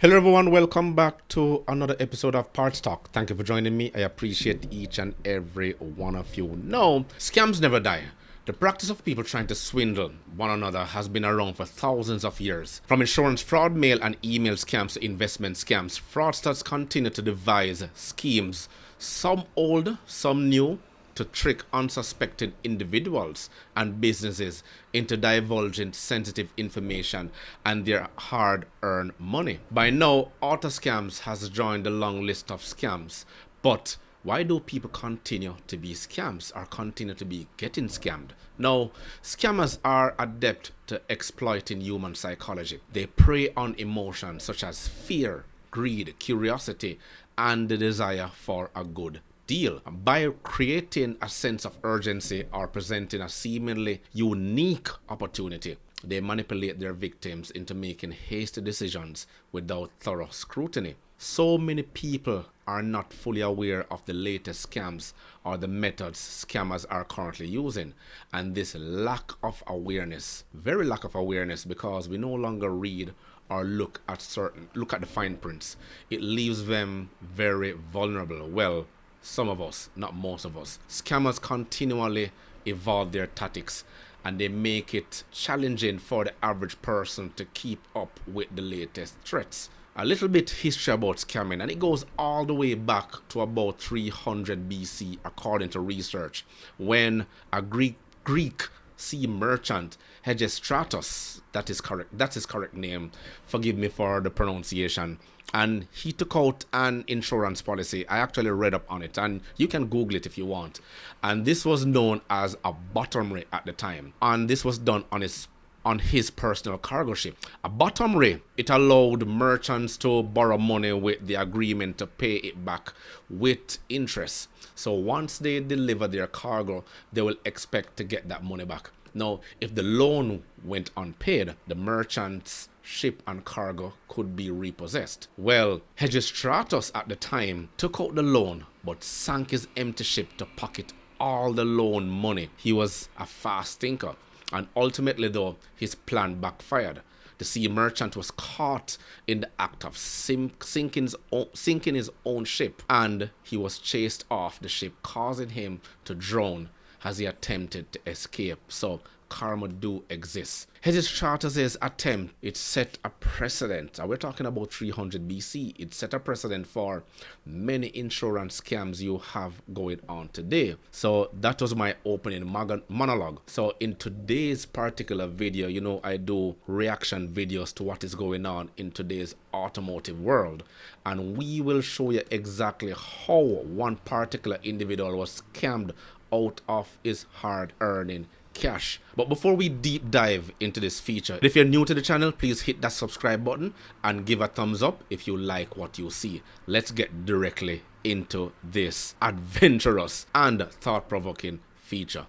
Hello everyone, welcome back to another episode of Parts Talk. Thank you for joining me. I appreciate each and every one of you. No, scams never die. The practice of people trying to swindle one another has been around for thousands of years. From insurance fraud, mail and email scams to investment scams, fraudsters continue to devise schemes, some old, some new, to trick unsuspecting individuals and businesses into divulging sensitive information and their hard-earned money. By now, auto scams has joined the long list of scams, but why do people continue to be scams or continue to be getting scammed? Now, scammers are adept to exploiting human psychology. They prey on emotions such as fear, greed, curiosity, and the desire for a good deal. By creating a sense of urgency or presenting a seemingly unique opportunity, they manipulate their victims into making hasty decisions without thorough scrutiny. So many people are not fully aware of the latest scams or the methods scammers are currently using, and this lack of awareness, very lack of awareness, because we no longer read or look at the fine prints, it leaves them very vulnerable. Well, some of us, not most of us. Scammers continually evolve their tactics and they make it challenging for the average person to keep up with the latest threats. A little bit history about scamming, and it goes all the way back to about 300 BC according to research, when a Greek sea merchant Hegestratus, that's his correct name, forgive me for the pronunciation, and he took out an insurance policy. I actually read up on it, and you can Google it if you want. And this was known as a bottom rate at the time, and this was done on his personal cargo ship. A bottom rate, it allowed merchants to borrow money with the agreement to pay it back with interest. So once they deliver their cargo, they will expect to get that money back. Now, if the loan went unpaid, the merchant's ship and cargo could be repossessed. Well, Hegestratus at the time took out the loan but sank his empty ship to pocket all the loan money. He was a fast thinker, and ultimately though, his plan backfired. The sea merchant was caught in the act of sinking his own ship, and he was chased off the ship, causing him to drown as he attempted to escape. So karma do exist. Hegestratus' attempt, it set a precedent. We're talking about 300 BC. It set a precedent for many insurance scams you have going on today. So that was my opening monologue. So in today's particular video, you know, I do reaction videos to what is going on in today's automotive world, and we will show you exactly how one particular individual was scammed out of his hard-earning cash. But before we deep dive into this feature, if you're new to the channel, please hit that subscribe button and give a thumbs up if you like what you see. Let's get directly into this adventurous and thought-provoking feature.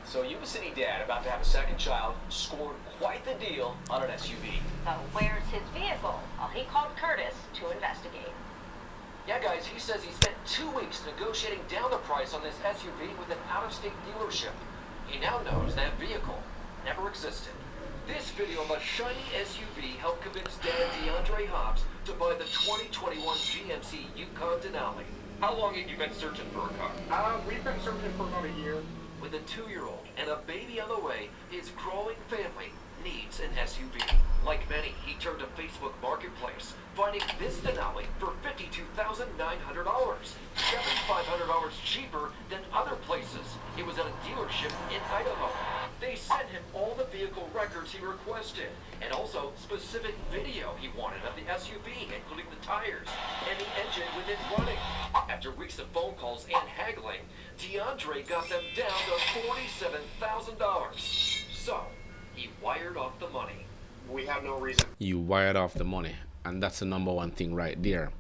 So Yuba City dad, about to have a second child, scored quite the deal on an SUV. Where's his vehicle? Well, he called Curtis to investigate. Yeah, guys, he says he spent 2 weeks negotiating down the price on this SUV with an out-of-state dealership. He now knows that vehicle never existed. This video of a shiny SUV helped convince Dad DeAndre Hobbs to buy the 2021 GMC Yukon Denali. How long have you been searching for a car? We've been searching for about a year. With a 2-year-old and a baby on the way, his growing family needs an SUV. Like many, he turned to Facebook Marketplace, finding this Denali for $52,900, $7,500 cheaper than other places. It was at a dealership in Idaho. They sent him all the vehicle records he requested, and also specific video he wanted of the SUV, including the tires and the engine with it running. After weeks of phone calls and haggling, DeAndre got them down to $47,000. So, he wired off the money. We have no reason. You wired off the money, and that's the number one thing right there.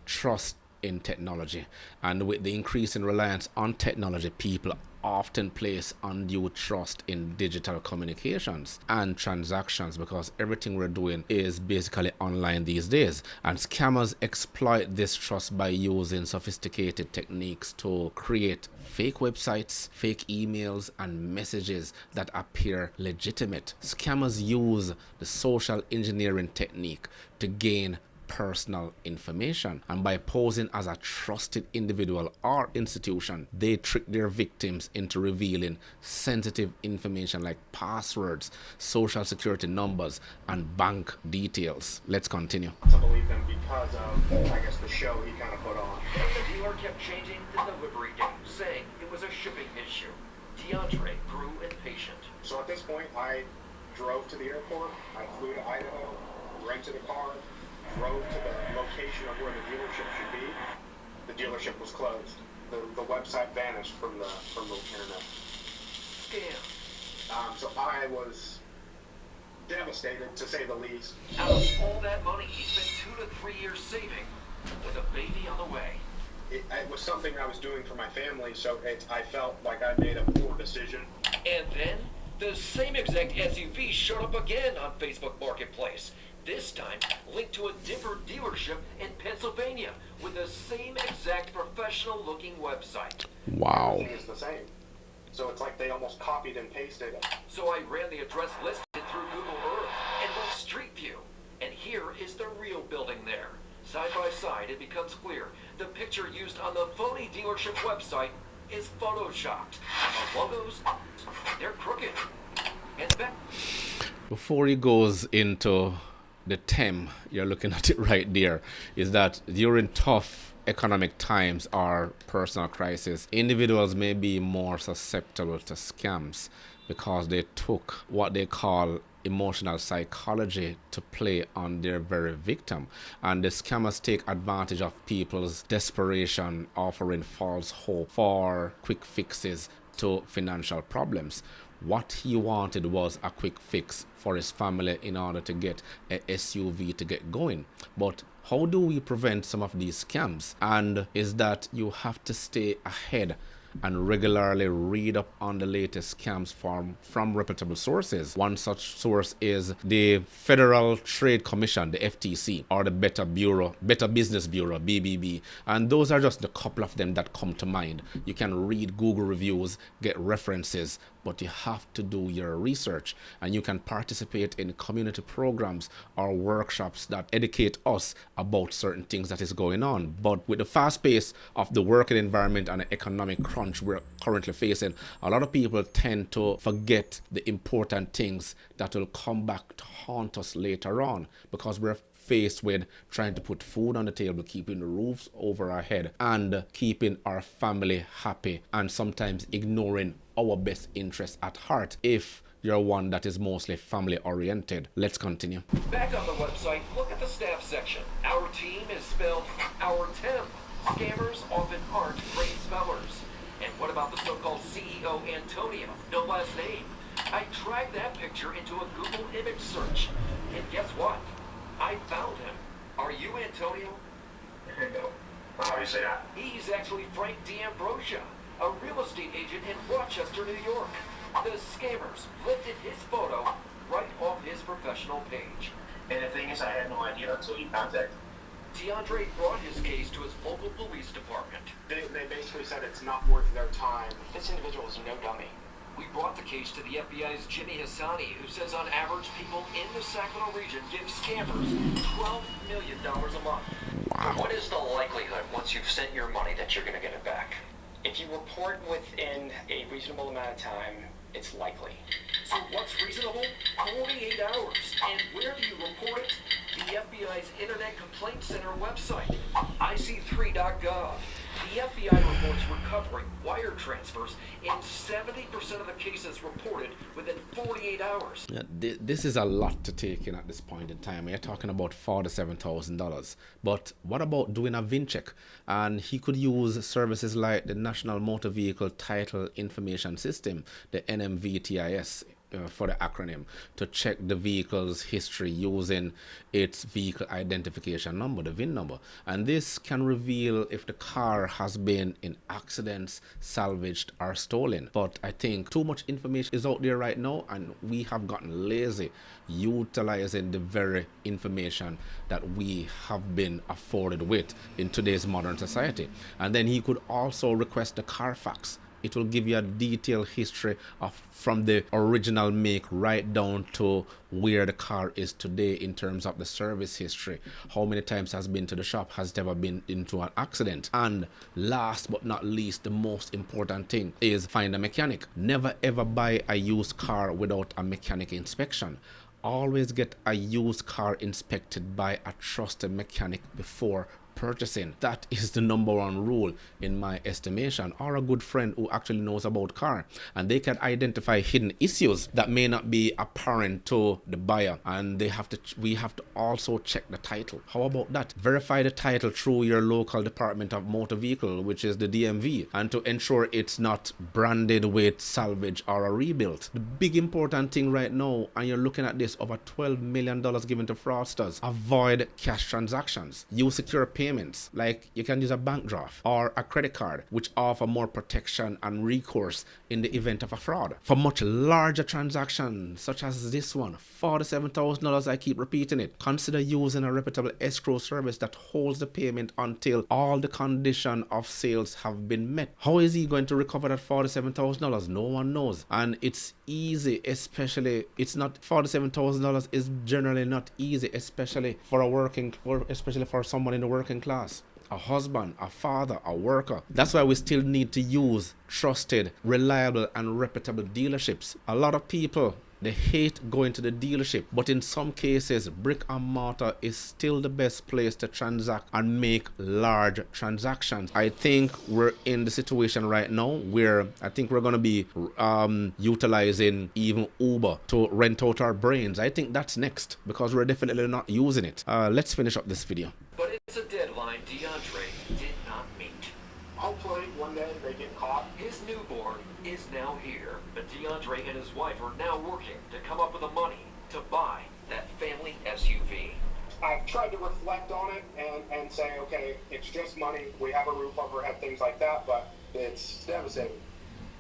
Trust in technology. And with the increase in reliance on technology, people often place undue trust in digital communications and transactions, because everything we're doing is basically online these days, and scammers exploit this trust by using sophisticated techniques to create fake websites, fake emails and messages that appear legitimate. Scammers use the social engineering technique to gain personal information. And by posing as a trusted individual or institution, they trick their victims into revealing sensitive information like passwords, social security numbers, and bank details. Let's continue. To believe them because of, I guess, the show he kind of put on. And the dealer kept changing the delivery date, saying it was a shipping issue. DeAndre grew impatient. So at this point, I drove to the airport. I flew to Idaho, rented a car, drove to the location of where the dealership should be. The dealership was closed. The website vanished from the internet. Scam. So I was devastated, to say the least. Out of all that money he spent 2 to 3 years saving, with a baby on the way. It was something I was doing for my family, so I felt like I made a poor decision. And then, the same exact SUV showed up again on Facebook Marketplace. This time, linked to a different dealership in Pennsylvania with the same exact professional-looking website. Wow. Everything is the same. So it's like they almost copied and pasted it. So I ran the address listed through Google Earth and went Street View. And here is the real building there. Side by side, it becomes clear the picture used on the phony dealership website is photoshopped. The logos, they're crooked. And back. Before he goes into the theme, you're looking at it right there, is that during tough economic times or personal crisis, individuals may be more susceptible to scams because they took what they call emotional psychology to play on their very victim. And the scammers take advantage of people's desperation, offering false hope for quick fixes to financial problems. What he wanted was a quick fix for his family in order to get a SUV to get going. But how do we prevent some of these scams? And is that you have to stay ahead and regularly read up on the latest scams from reputable sources. One such source is the Federal Trade Commission, the FTC, or the Better Business Bureau, BBB. And those are just a couple of them that come to mind. You can read Google reviews, get references, but you have to do your research. And you can participate in community programs or workshops that educate us about certain things that is going on. But with the fast pace of the working environment and the economic crunch we're currently facing, a lot of people tend to forget the important things that will come back to haunt us later on, because we're faced with trying to put food on the table, keeping the roofs over our head, and keeping our family happy, and sometimes ignoring our best interests at heart if you're one that is mostly family oriented. Let's continue. Back on the website, look at the staff section. Our team is spelled our temp. Scammers often aren't great spellers. And what about the so-called CEO Antonio? No last name. I dragged that picture into a Google image search. And guess what? I found him. Are you Antonio? No. How do you say that? He's actually Frank D'Ambrosia, a real estate agent in Rochester, New York. The scammers lifted his photo right off his professional page. And the thing is, I had no idea until you contacted. DeAndre brought his case to his local police department. They basically said it's not worth their time. This individual is no dummy. We brought the case to the FBI's Jimmy Hassani, who says on average people in the Sacramento region give scammers $12 million a month. Wow. What is the likelihood once you've sent your money that you're going to get it back? If you report within a reasonable amount of time, it's likely. So what's reasonable? 48 hours. And where do you report it? The FBI's Internet Complaint Center website, ic3.gov. The FBI reports recovering wire transfers in 70% of the cases reported within 48 hours. Yeah, this is a lot to take in at this point in time. We're talking about $47,000. But what about doing a VIN check? And he could use services like the National Motor Vehicle Title Information System, the NMVTIS, for the acronym, to check the vehicle's history using its vehicle identification number, the VIN number. And this can reveal if the car has been in accidents, salvaged, or stolen. But I think too much information is out there right now, and we have gotten lazy utilizing the very information that we have been afforded with in today's modern society. And then he could also request the Carfax It will give you a detailed history of from the original make right down to where the car is today in terms of the service history. How many times has been to the shop, has it ever been into an accident? And last but not least, the most important thing is find a mechanic. Never ever buy a used car without a mechanic inspection. Always get a used car inspected by a trusted mechanic before purchasing. That is the number one rule in my estimation, or a good friend who actually knows about car, and they can identify hidden issues that may not be apparent to the buyer, and we have to also check the title. How about that? Verify the title through your local Department of Motor Vehicle, which is the DMV, and to ensure it's not branded with salvage or a rebuild. The big important thing right now, and you're looking at this, over $12 million given to fraudsters. Avoid cash transactions. Use secure payments, like you can use a bank draft or a credit card, which offer more protection and recourse in the event of a fraud. For much larger transactions such as this one, $47,000, I keep repeating it, consider using a reputable escrow service that holds the payment until all the condition of sales have been met. How is he going to recover that $47,000? No one knows. And it's easy, especially it's not $47,000 is generally not easy, especially especially for someone in the working class, a husband, a father, a worker. That's why we still need to use trusted, reliable, and reputable dealerships. A lot of people, they hate going to the dealership, but in some cases, brick and mortar is still the best place to transact and make large transactions. I think we're in the situation right now where I think we're going to be utilizing even Uber to rent out our brains. I think that's next because we're definitely not using it. Let's finish up this video. But it's a deadline DeAndre did not meet. Hopefully one day they get caught. His newborn is now here, but DeAndre and his wife are now working to come up with the money to buy that family SUV. I've tried to reflect on it and say, okay, it's just money. We have a roof over our head, things like that, but it's devastating.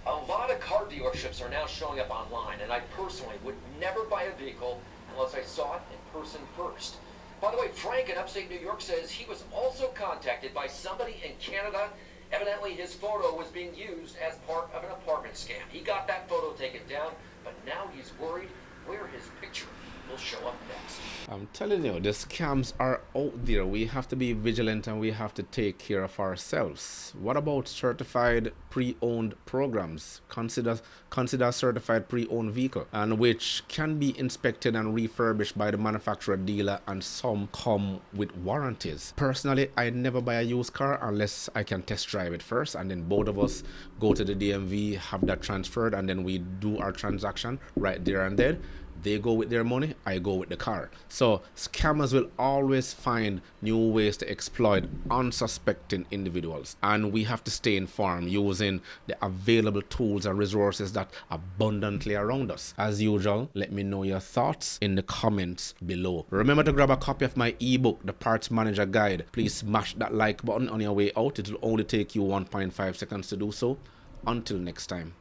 A lot of car dealerships are now showing up online, and I personally would never buy a vehicle unless I saw it in person first. By the way, Frank in upstate New York says he was also contacted by somebody in Canada. Evidently, his photo was being used as part of an apartment scam. He got that photo taken down, but now he's worried where his picture will show up next. I'm telling you, the scams are out there. We have to be vigilant and we have to take care of ourselves. What about certified pre-owned programs? Consider certified pre-owned vehicle, and which can be inspected and refurbished by the manufacturer dealer, and some come with warranties. Personally, I never buy a used car unless I can test drive it first, and then both of us go to the DMV, have that transferred, and then we do our transaction right there and then. They go with their money, I go with the car. So scammers will always find new ways to exploit unsuspecting individuals, and we have to stay informed using the available tools and resources that abundantly around us. As usual, let me know your thoughts in the comments below. Remember to grab a copy of my ebook, The Parts Manager Guide. Please smash that like button on your way out. It will only take you 1.5 seconds to do so. Until next time.